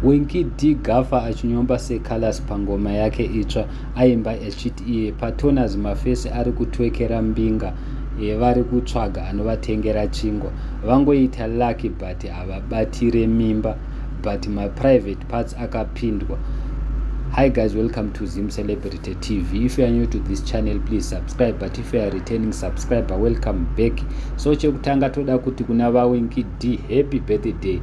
Winky D Gaffer achinyomba seColors pangoma yake itsva aimba achiti iye Patronus Mafesi ari kutwekera mbinga vari kutsvaga anovatengera chingwa. Vangoita lucky but havabatire mimba, but my private parts akapindwa. Hi guys, welcome to Zim Celebrity TV. If you are new to this channel, please subscribe, but if you are a returning subscriber, welcome back. So chekutanga toda kuti kuna vaWinky D happy birthday.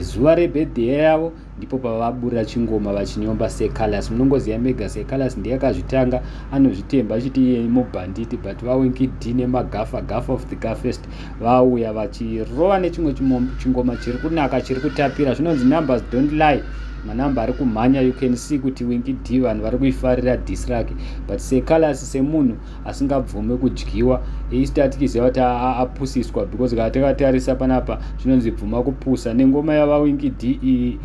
Zuva rebirthday yavo ndipo pavabura chingoma vachinyomba seColors. Munongoziva mega seColors ndiye akazvitanga, anozvitemba achiti mubanditi, but vaWinky D nemagafa of the Gafest vauya vachirova nechimwe chingoma chiri kunaka chiri kutapira, zvinonzi numbers don't lie. Manamba ari kumhanya, you can see kuti Winky D vanhu vari kuifarira diss rake, but seColors semunhu asingabvume kudyiwa eistatikiziva kuti apusiswa, because katakatarisa panapa zvinonzi bvuma kupusa. Nengoma yavaWinky D iyi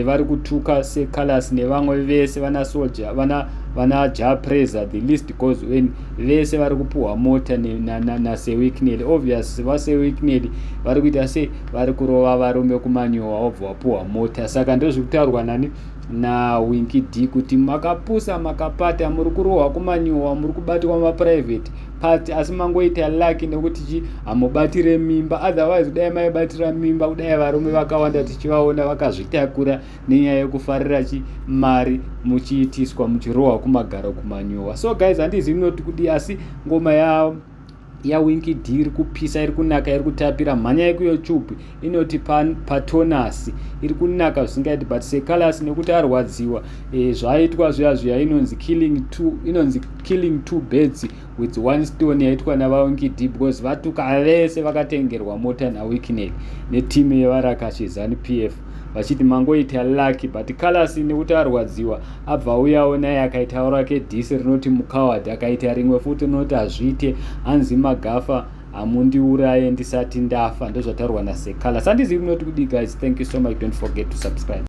vari kutuka seColors nevamwe vese vana Soldier vana Japreza, the list goes when, vese vari kupuhwa mota naseWicknell. Obvious vaseWicknell vari kuita se vari kurova varume kumanyowa wabva wapuhwa mota. Saka ndozvikutaurwa naWinky D kuti makapusa makapata, muri kurohwa kumanyowa, muri kubatwa maprivate part, asi mangoita lucky nekuti hamubatire mimba. Otherwise kudai maibatira mimba, kudai varume vakawanda tichivaona vakazvitakura nenyaya yekufarira mari muchiitiswa muchirohwa kumagaro kumanyowa. So guys, handizivi noti kudi, asi ngoma yaWinky D iri kupisa, iri kunaka, iri kutapira. Mhanya yekuYouTube inoti Patronus iri kunaka zvisingaiti, but seColors nekuti arwadziwa zvaitwa zviya inonzi killing two birds with one stone yaitwa navaWinky D, because vatuka vese vakatengerwa mota naWicknell netimu yevaRakashi ZANU-PF vachiti mangoita lucky, but Colors nekuti arwadziwa abva uyawo naye akaitawo rake dhisi rinoti mukawad, akaita rimwe futi rinoti hazviite, hanzi magafa hamundiuraye ndisati ndafa. Ndozvataurwa naseColors. Handizivi noti kudi guys. Thank you so much. Don't forget to subscribe.